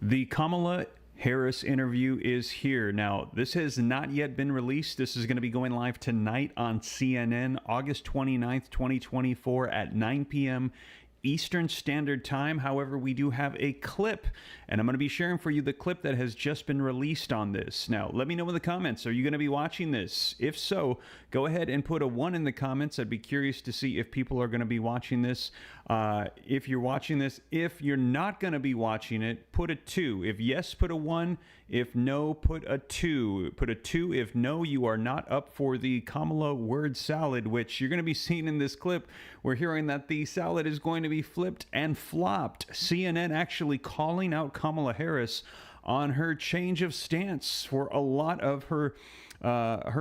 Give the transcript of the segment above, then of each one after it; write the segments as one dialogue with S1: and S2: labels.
S1: The Kamala Harris interview is here. Now, this has not yet been released. This is going to be going live tonight on CNN, August 29th, 2024 at 9 p.m. Eastern Standard Time. However, we do have a clip, and I'm going to be sharing for you the clip that has just been released on this. Now, let me know in the comments, are you going to be watching this? If so, go ahead and put a 1 in the comments. I'd be curious to see if people are going to be watching this. If you're watching this, if you're not going to be watching it, put a 2. If yes, put a 1. If no, put a 2. Put a 2 if no, you are not up for the Kamala word salad, which you're going to be seeing in this clip. We're hearing that the salad is going to be flipped and flopped. CNN actually calling out Kamala Harris on her change of stance for a lot of her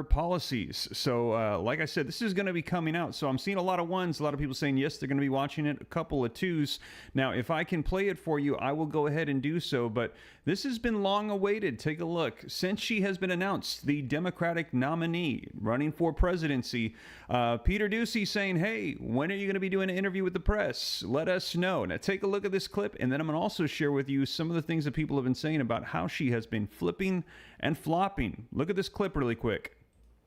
S1: policies. So like I said, this is going to be coming out. So I'm seeing a lot of 1s, a lot of people saying yes, they're going to be watching it, a couple of 2s. Now, if I can play it for you, I will go ahead and do so. But this has been long awaited. Take a look. Since she has been announced the Democratic nominee running for presidency, Peter Doocy saying, hey, when are you going to be doing an interview with the press? Let us know. Now, take a look at this clip, and then I'm going to also share with you some of the things that people have been saying about how she has been flipping and flopping. Look at this clip really quick.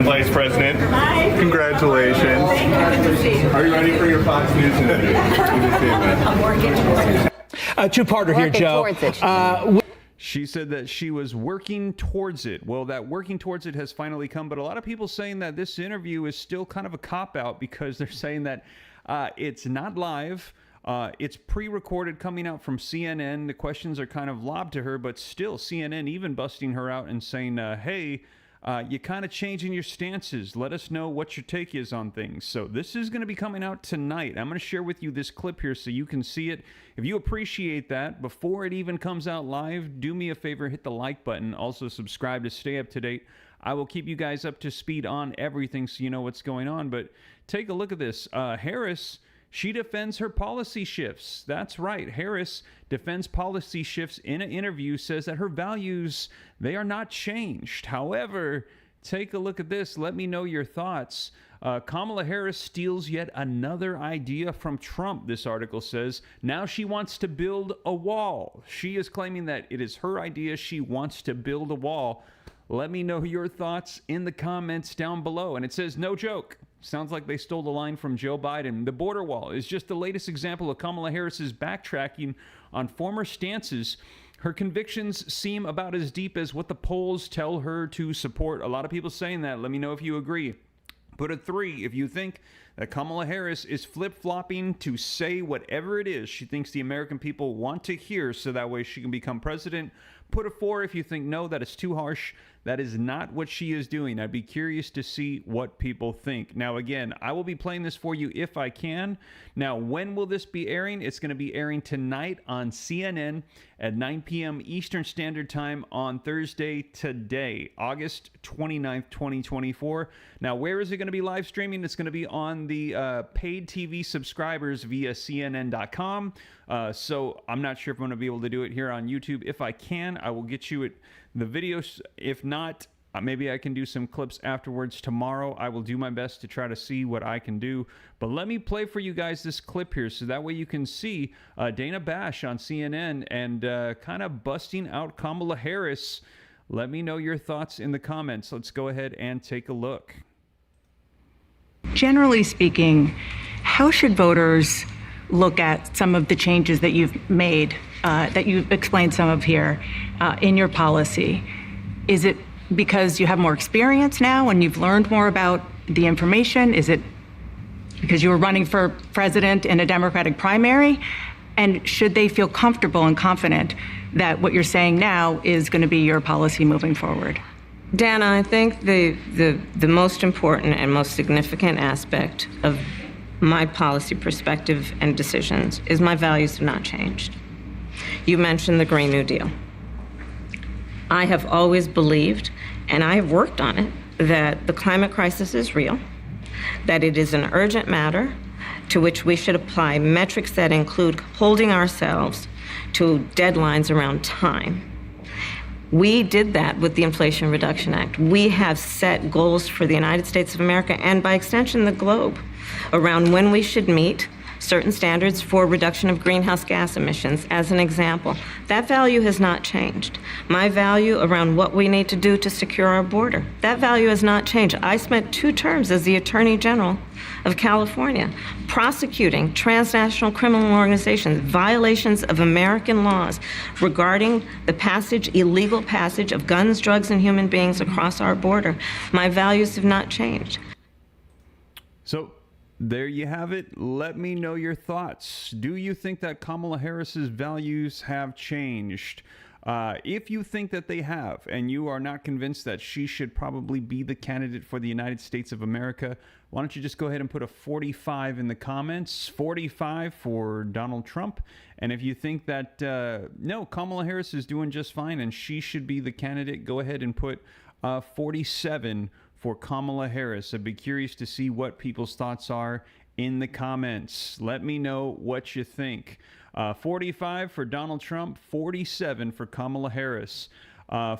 S2: Vice President.
S3: Hi.
S2: Congratulations.
S3: Thank you. Good to see you.
S2: Are you ready for your Fox News interview?
S3: I'm working towards it.
S4: Two-parter here, Joe.
S1: She said that she was working towards it. Well, that working towards it has finally come, but a lot of people saying that this interview is still kind of a cop-out because they're saying that it's not live. It's pre-recorded coming out from CNN. The questions are kind of lobbed to her, but still CNN even busting her out and saying, hey, you're kind of changing your stances. Let us know what your take is on things. So this is going to be coming out tonight. I'm going to share with you this clip here so you can see it. If you appreciate that, before it even comes out live, do me a favor, hit the like button. Also subscribe to stay up to date. I will keep you guys up to speed on everything so you know what's going on. But take a look at this. Harris, she defends her policy shifts. That's right. Harris defends policy shifts in an interview, says that her values, they are not changed. However, take a look at this. Let me know your thoughts. Kamala Harris steals yet another idea from Trump, this article says. Now she wants to build a wall. She is claiming that it is her idea. She wants to build a wall. Let me know your thoughts in the comments down below. And it says, no joke. Sounds like they stole the line from Joe Biden. The border wall is just the latest example of Kamala Harris's backtracking on former stances. Her convictions seem about as deep as what the polls tell her to support. A lot of people saying that. Let me know if you agree. Put a 3 if you think that Kamala Harris is flip-flopping to say whatever it is she thinks the American people want to hear so that way she can become president. Put a 4 if you think, no, that is too harsh. That is not what she is doing. I'd be curious to see what people think. Now, again, I will be playing this for you if I can. Now, when will this be airing? It's going to be airing tonight on CNN at 9 p.m. Eastern Standard Time on Thursday today, August 29th, 2024. Now, where is it going to be live streaming? It's going to be on the paid TV subscribers via CNN.com. So I'm not sure if I'm going to be able to do it here on YouTube. If I can, I will get you the videos. If not, maybe I can do some clips afterwards tomorrow. I will do my best to try to see what I can do. But let me play for you guys this clip here so that way you can see Dana Bash on CNN and kind of busting out Kamala Harris. Let me know your thoughts in the comments. Let's go ahead and take a look.
S5: Generally speaking, how should voters look at some of the changes that you've made, that you've explained some of here in your policy? Is it because you have more experience now and you've learned more about the information? Is it because you were running for president in a Democratic primary? And should they feel comfortable and confident that what you're saying now is going to be your policy moving forward?
S6: Dana, I think the most important and most significant aspect of my policy perspective and decisions is my values have not changed. You mentioned the Green New Deal. I have always believed, and I have worked on it, that the climate crisis is real, that it is an urgent matter to which we should apply metrics that include holding ourselves to deadlines around time. We did that with the Inflation Reduction Act. We have set goals for the United States of America and by extension the globe around when we should meet certain standards for reduction of greenhouse gas emissions, as an example. That value has not changed. My value around what we need to do to secure our border, that value has not changed. I spent 2 terms as the Attorney General of California prosecuting transnational criminal organizations, violations of American laws regarding the illegal passage of guns, drugs, and human beings across our border. My values have not changed.
S1: So there you have it. Let me know your thoughts. Do you think that Kamala Harris's values have changed? If you think that they have, and you are not convinced that she should probably be the candidate for the United States of America, why don't you just go ahead and put a 45 in the comments, 45 for Donald Trump. And if you think that, no, Kamala Harris is doing just fine and she should be the candidate, go ahead and put 47 for Kamala Harris. I'd be curious to see what people's thoughts are in the comments. Let me know what you think. 45 for Donald Trump, 47 for Kamala Harris.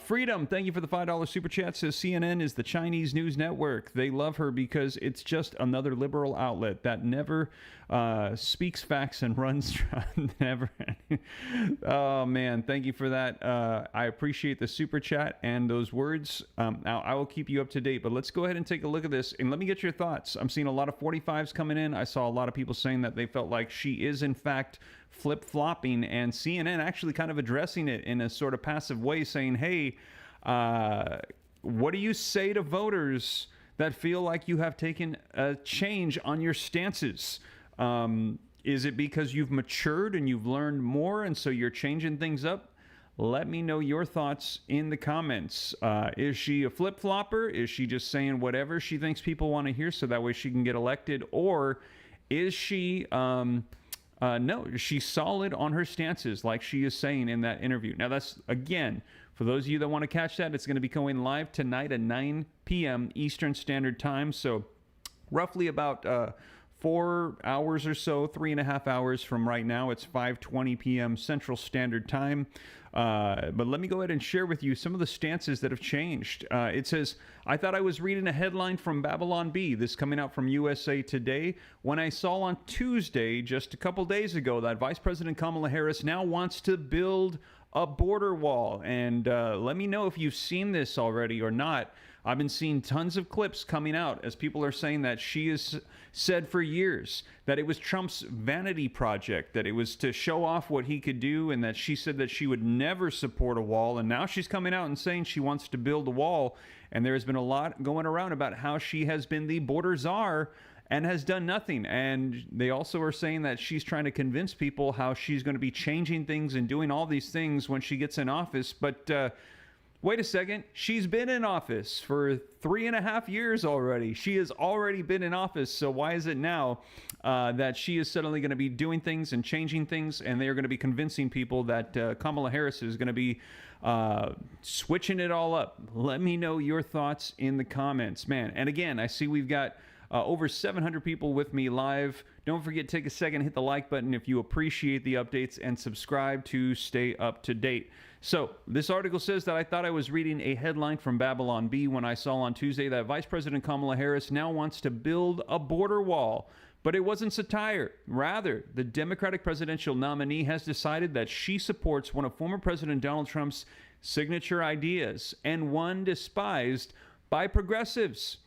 S1: Freedom, thank you for the $5 super chat. Says CNN is the Chinese news network. They love her because it's just another liberal outlet that never speaks facts and runs never. Oh man, thank you for that. I appreciate the super chat and those words. Now I will keep you up to date, but let's go ahead and take a look at this and let me get your thoughts. I'm seeing a lot of 45s coming in. I saw a lot of people saying that they felt like she is in fact flip-flopping, and CNN actually kind of addressing it in a sort of passive way, saying, hey, what do you say to voters that feel like you have taken a change on your stances? Is it because you've matured and you've learned more and so you're changing things up? Let me know your thoughts in the comments. Is she a flip-flopper? Is she just saying whatever she thinks people want to hear so that way she can get elected? Or is she... no, she's solid on her stances, like she is saying in that interview. Now, that's, again, for those of you that want to catch that, it's going to be going live tonight at 9 p.m. Eastern Standard Time. So roughly about 4 hours or so, 3.5 hours from right now. It's 5:20 p.m. Central Standard Time. But let me go ahead and share with you some of the stances that have changed. It says, I thought I was reading a headline from Babylon Bee, this coming out from USA Today, when I saw on Tuesday, just a couple days ago, that Vice President Kamala Harris now wants to build a border wall. And let me know if you've seen this already or not. I've been seeing tons of clips coming out as people are saying that she has said for years that it was Trump's vanity project, that it was to show off what he could do, and that she said that she would never support a wall. And now she's coming out and saying she wants to build a wall. And there's been a lot going around about how she has been the border czar and has done nothing. And they also are saying that she's trying to convince people how she's going to be changing things and doing all these things when she gets in office. But wait a second, she's been in office for 3.5 years already. She has already been in office, so why is it now that she is suddenly going to be doing things and changing things, and they are going to be convincing people that Kamala Harris is going to be switching it all up? Let me know your thoughts in the comments, man. And again, I see we've got over 700 people with me live. Don't forget, take a second, hit the like button if you appreciate the updates, and subscribe to stay up to date. So this article says that I thought I was reading a headline from Babylon Bee when I saw on Tuesday that Vice President Kamala Harris now wants to build a border wall. But it wasn't satire. Rather, the Democratic presidential nominee has decided that she supports one of former President Donald Trump's signature ideas, and one despised by progressives.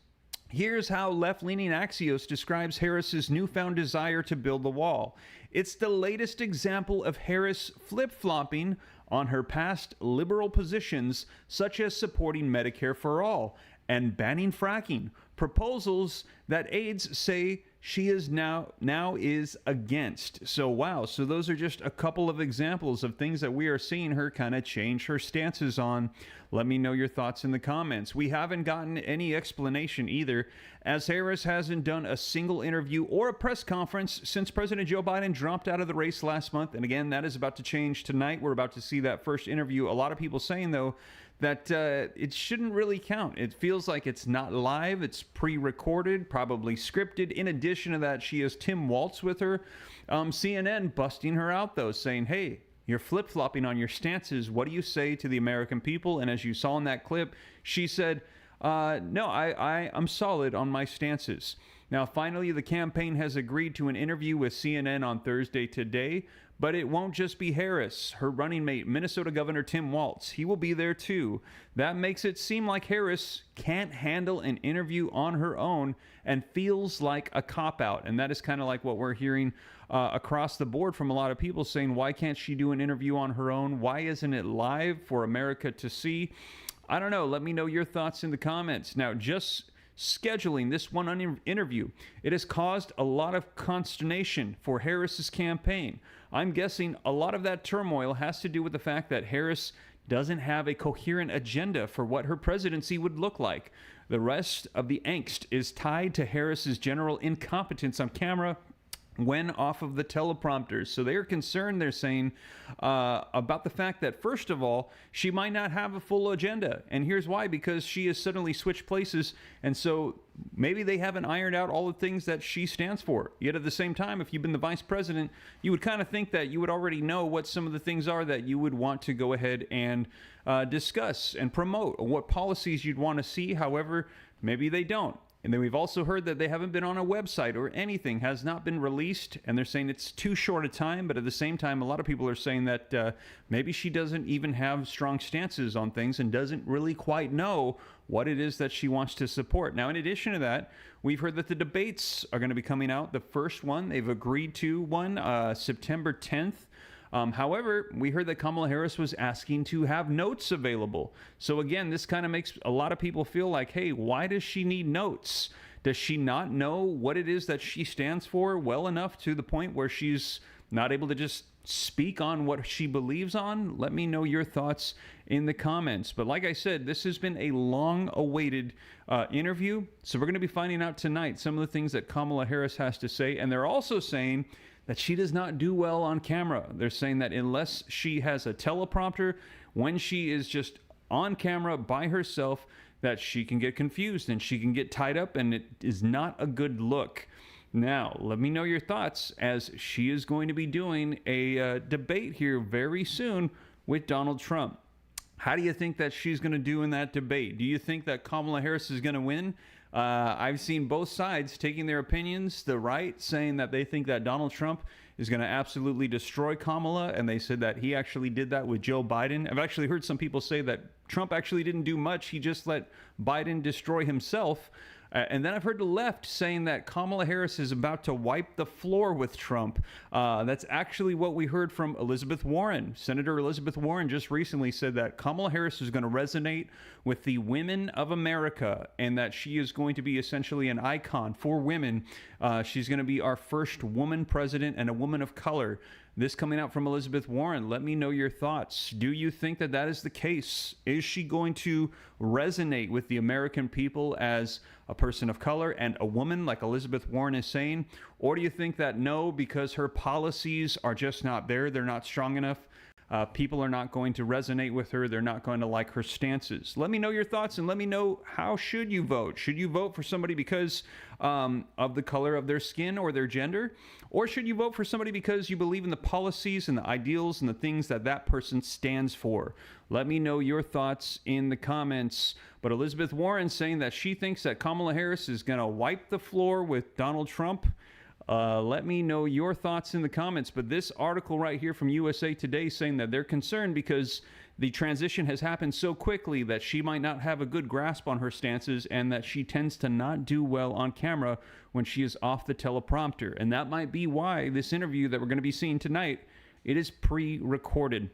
S1: Here's how left-leaning Axios describes Harris's newfound desire to build the wall. It's the latest example of Harris flip-flopping on her past liberal positions, such as supporting Medicare for all and banning fracking, proposals that aides say she is now is against. So wow, so those are just a couple of examples of things that we are seeing her kind of change her stances on. Let me know your thoughts in the comments. We haven't gotten any explanation either, as Harris hasn't done a single interview or a press conference since President Joe Biden dropped out of the race last month. And again, that is about to change tonight. We're about to see that first interview. A lot of people saying, though, that it shouldn't really count. It feels like it's not live. It's pre-recorded, probably scripted. In addition to that, she has Tim Waltz with her. CNN busting her out, though, saying, hey, you're flip-flopping on your stances. What do you say to the American people? And as you saw in that clip, she said, no, I'm solid on my stances. Now, finally, the campaign has agreed to an interview with CNN on Thursday today, but it won't just be Harris. Her running mate, Minnesota Governor Tim Walz, he will be there too. That makes it seem like Harris can't handle an interview on her own and feels like a cop-out. And that is kind of like what we're hearing across the board from a lot of people saying, why can't she do an interview on her own? Why isn't it live for America to see? I don't know. Let me know your thoughts in the comments. Now, just scheduling this one interview, it has caused a lot of consternation for Harris's campaign. I'm guessing a lot of that turmoil has to do with the fact that Harris doesn't have a coherent agenda for what her presidency would look like. The rest of the angst is tied to Harris's general incompetence on camera when off of the teleprompters. So they are concerned, they're saying, about the fact that, first of all, she might not have a full agenda. And here's why: because she has suddenly switched places. And so maybe they haven't ironed out all the things that she stands for. Yet at the same time, if you've been the vice president, you would kind of think that you would already know what some of the things are that you would want to go ahead and discuss and promote, or what policies you'd want to see. However, maybe they don't. And then we've also heard that they haven't been on a website, or anything has not been released, and they're saying it's too short a time. But at the same time, a lot of people are saying that maybe she doesn't even have strong stances on things and doesn't really quite know what it is that she wants to support. Now, in addition to that, we've heard that the debates are going to be coming out. The first one, they've agreed to one, September 10th. However, we heard that Kamala Harris was asking to have notes available. So again, this kind of makes a lot of people feel like, hey, why does she need notes? Does she not know what it is that she stands for well enough to the point where she's not able to just speak on what she believes on? Let me know your thoughts in the comments. But like I said, this has been a long-awaited interview. So we're going to be finding out tonight some of the things that Kamala Harris has to say. And they're also saying that she does not do well on camera. They're saying that unless she has a teleprompter, when she is just on camera by herself, that she can get confused and she can get tied up, and it is not a good look. Now, let me know your thoughts, as she is going to be doing a debate here very soon with Donald Trump. How do you think that she's going to do in that debate? Do you think that Kamala Harris is going to win? I've seen both sides taking their opinions. The right saying that they think that Donald Trump is going to absolutely destroy Kamala, and they said that he actually did that with Joe Biden. I've actually heard some people say that Trump actually didn't do much. He just let Biden destroy himself. And then I've heard the left saying that Kamala Harris is about to wipe the floor with Trump. That's actually what we heard from Elizabeth Warren. Senator Elizabeth Warren just recently said that Kamala Harris is going to resonate with the women of America, and that she is going to be essentially an icon for women. She's going to be our first woman president and a woman of color. This coming out from Elizabeth Warren. Let me know your thoughts. Do you think that that is the case? Is she going to resonate with the American people as a person of color and a woman, like Elizabeth Warren is saying? Or do you think that no, because her policies are just not there, they're not strong enough, people are not going to resonate with her, they're not going to like her stances? Let me know your thoughts, and let me know, how should you vote? Should you vote for somebody because of the color of their skin or their gender? Or should you vote for somebody because you believe in the policies and the ideals and the things that that person stands for? Let me know your thoughts in the comments. But Elizabeth Warren saying that she thinks that Kamala Harris is going to wipe the floor with Donald Trump. Let me know your thoughts in the comments. But this article right here from USA Today saying that they're concerned because the transition has happened so quickly that she might not have a good grasp on her stances, and that she tends to not do well on camera when she is off the teleprompter. And that might be why this interview that we're going to be seeing tonight, it is pre-recorded.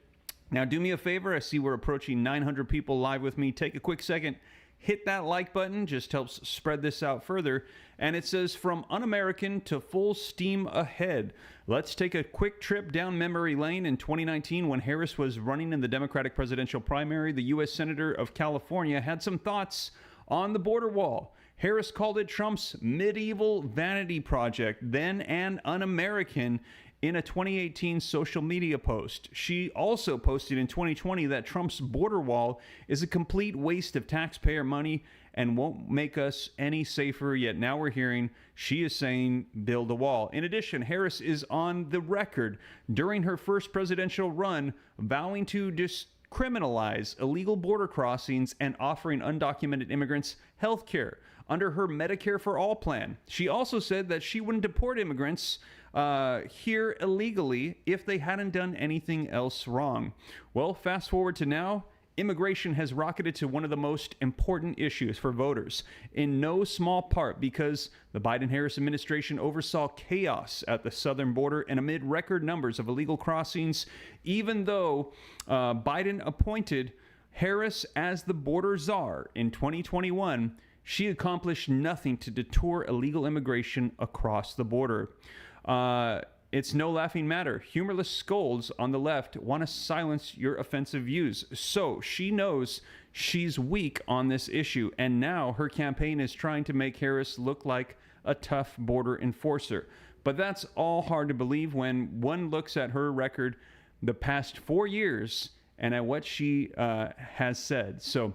S1: Now, do me a favor. I see we're approaching 900 people live with me. Take a quick second. Hit that like button, just helps spread this out further. And it says, from un-American to full steam ahead. Let's take a quick trip down memory lane. In 2019, when Harris was running in the Democratic presidential primary, the U.S. Senator of California had some thoughts on the border wall. Harris called it Trump's medieval vanity project, then an un-American, in a 2018 social media post. She also posted in 2020 that Trump's border wall is a complete waste of taxpayer money and won't make us any safer. Yet now we're hearing she is saying build a wall. In addition, Harris is on the record during her first presidential run vowing to criminalize illegal border crossings and offering undocumented immigrants health care. under her Medicare for All plan. She also said that she wouldn't deport immigrants here illegally if they hadn't done anything else wrong. Well, fast forward to now. Immigration has rocketed to one of the most important issues for voters, in no small part because the Biden-Harris administration oversaw chaos at the southern border and amid record numbers of illegal crossings, even though Biden appointed Harris as the border czar in 2021, she accomplished nothing to deter illegal immigration across the border. It's no laughing matter. Humorless scolds on the left want to silence your offensive views. So she knows she's weak on this issue, and now her campaign is trying to make Harris look like a tough border enforcer. But that's all hard to believe when one looks at her record the past 4 years and at what she has said. So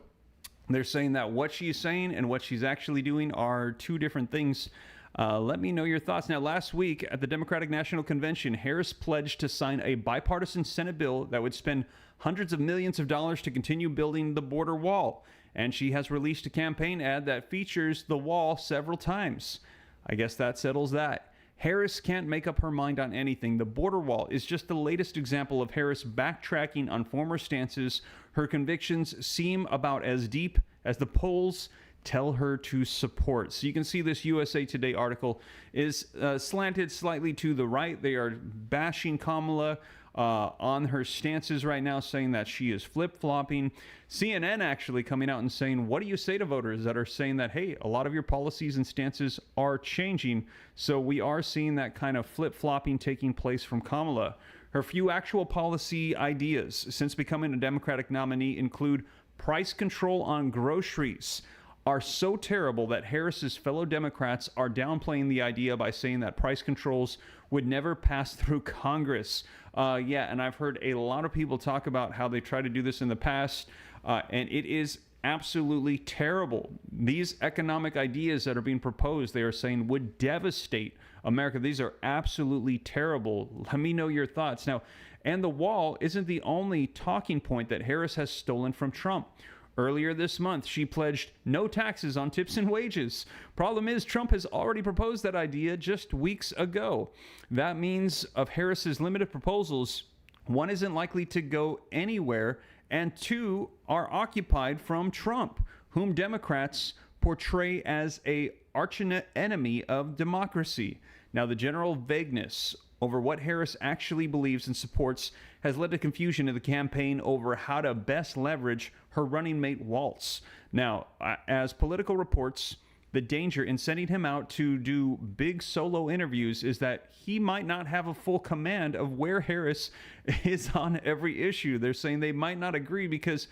S1: they're saying that what she's saying and what she's actually doing are two different things. Let me know your thoughts. Now, last week at the Democratic National Convention, Harris pledged to sign a bipartisan Senate bill that would spend hundreds of millions of dollars to continue building the border wall. And she has released a campaign ad that features the wall several times. I guess that settles that. Harris can't make up her mind on anything. The border wall is just the latest example of Harris backtracking on former stances. Her convictions seem about as deep as the polls tell her to support. So you can see this USA Today article is slanted slightly to the right. They are bashing Kamala on her stances right now, saying that she is flip-flopping. CNN actually coming out and saying, what do you say to voters that are saying that, hey, a lot of your policies and stances are changing? So we are seeing that kind of flip-flopping taking place from Kamala. Her few actual policy ideas since becoming a Democratic nominee include price control on groceries, are so terrible that Harris's fellow Democrats are downplaying the idea by saying that price controls would never pass through Congress. And I've heard a lot of people talk about how they tried to do this in the past, and it is absolutely terrible. These economic ideas that are being proposed, they are saying, would devastate America. These are absolutely terrible. Let me know your thoughts. Now, and the wall isn't the only talking point that Harris has stolen from Trump. Earlier this month, she pledged no taxes on tips and wages. Problem is, Trump has already proposed that idea just weeks ago. That means of Harris's limited proposals, one isn't likely to go anywhere, and two are occupied from Trump, whom Democrats portray as an arch enemy of democracy. Now, the general vagueness over what Harris actually believes and supports has led to confusion in the campaign over how to best leverage her running mate Waltz. Now, as Political reports, the danger in sending him out to do big solo interviews is that he might not have a full command of where Harris is on every issue. They're saying they might not agree because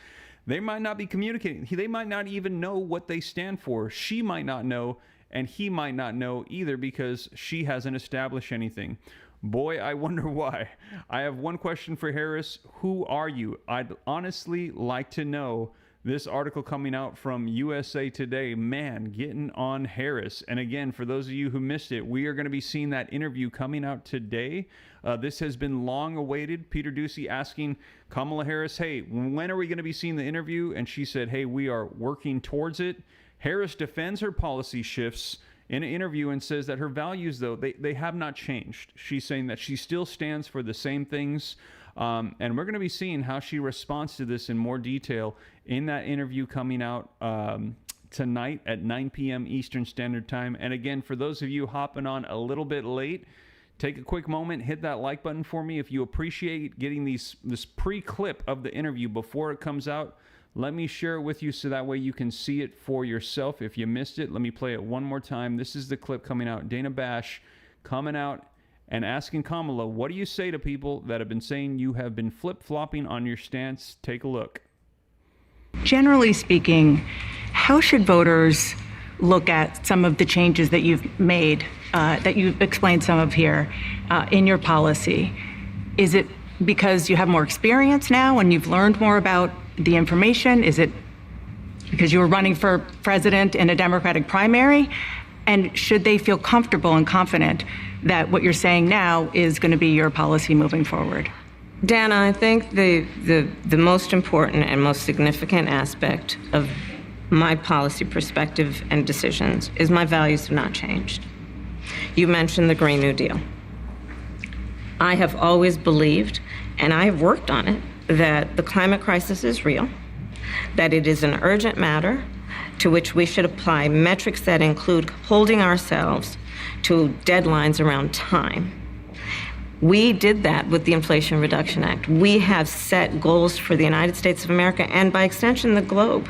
S1: they might not be communicating. They might not even know what they stand for. She might not know, and he might not know either because she hasn't established anything. Boy, I wonder why. I have one question for Harris. Who are you? I'd honestly like to know. This article coming out from USA Today, man, getting on Harris. And again, for those of you who missed it, we are going to be seeing that interview coming out today. This has been long awaited. Peter Doocy asking Kamala Harris, hey, when are we going to be seeing the interview? And she said, hey, we are working towards it. Harris defends her policy shifts in an interview and says that her values, though, they have not changed. She's saying that she still stands for the same things. And we're going to be seeing how she responds to this in more detail in that interview coming out tonight at 9 p.m. Eastern Standard Time. And again, for those of you hopping on a little bit late, take a quick moment, hit that like button for me. If you appreciate getting this pre-clip of the interview before it comes out, let me share it with you so that way you can see it for yourself. If you missed it, let me play it one more time. This is the clip coming out. Dana Bash coming out and asking Kamala, what do you say to people that have been saying you have been flip-flopping on your stance? Take a look.
S5: Generally speaking, how should voters look at some of the changes that you've made, that you've explained some of here in your policy? Is it because you have more experience now and you've learned more about the information? Is it because you were running for president in a Democratic primary? And should they feel comfortable and confident that what you're saying now is going to be your policy moving forward?
S6: Dana, I think the most important and most significant aspect of my policy perspective and decisions is my values have not changed. You mentioned the Green New Deal. I have always believed, and I have worked on it, that the climate crisis is real, that it is an urgent matter to which we should apply metrics that include holding ourselves to deadlines around time. We did that with the Inflation Reduction Act. We have set goals for the United States of America and by extension the globe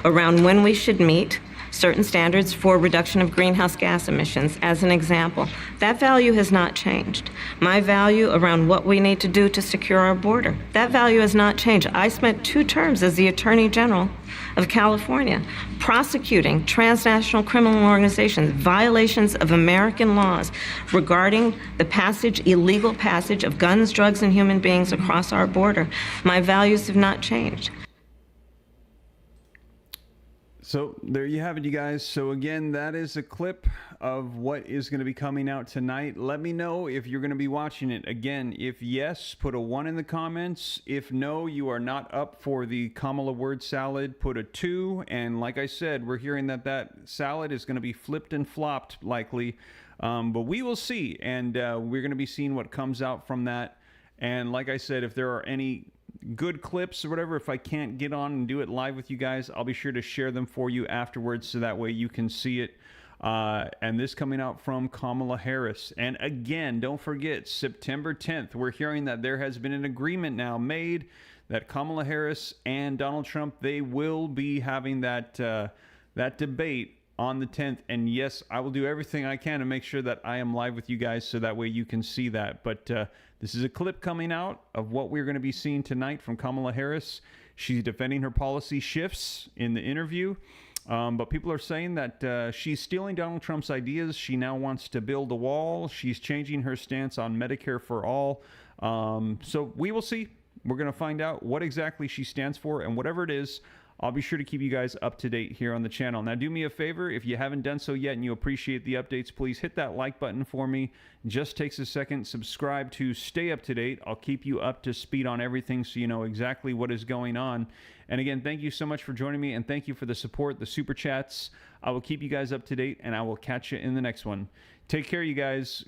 S6: around when we should meet certain standards for reduction of greenhouse gas emissions, as an example. That value has not changed. My value around what we need to do to secure our border, that value has not changed. I spent 2 terms as the Attorney General of California prosecuting transnational criminal organizations, violations of American laws regarding the illegal passage of guns, drugs, and human beings across our border. My values have not changed.
S1: So there you have it, you guys. So again, that is a clip of what is going to be coming out tonight. Let me know if you're going to be watching it. Again, if yes, put a 1 in the comments. If no, you are not up for the Kamala word salad, put a 2. And like I said, we're hearing that that salad is going to be flipped and flopped likely. But we will see. And we're going to be seeing what comes out from that. And like I said, if there are any good clips or whatever, if I can't get on and do it live with you guys, I'll be sure to share them for you afterwards so that way you can see it. And this coming out from Kamala Harris. And again, don't forget, September 10th, we're hearing that there has been an agreement now made that Kamala Harris and Donald Trump, they will be having that that debate on the 10th. And yes, I will do everything I can to make sure that I am live with you guys so that way you can see that. But this is a clip coming out of what we're going to be seeing tonight from Kamala Harris. She's defending her policy shifts in the interview. But people are saying that she's stealing Donald Trump's ideas. She now wants to build a wall. She's changing her stance on Medicare for all. So we will see. We're going to find out what exactly she stands for, and whatever it is, I'll be sure to keep you guys up to date here on the channel. Now, do me a favor, if you haven't done so yet and you appreciate the updates, please hit that like button for me. It just takes a second. Subscribe to stay up to date. I'll keep you up to speed on everything so you know exactly what is going on. And again, thank you so much for joining me, and thank you for the support, the super chats. I will keep you guys up to date, and I will catch you in the next one. Take care, you guys.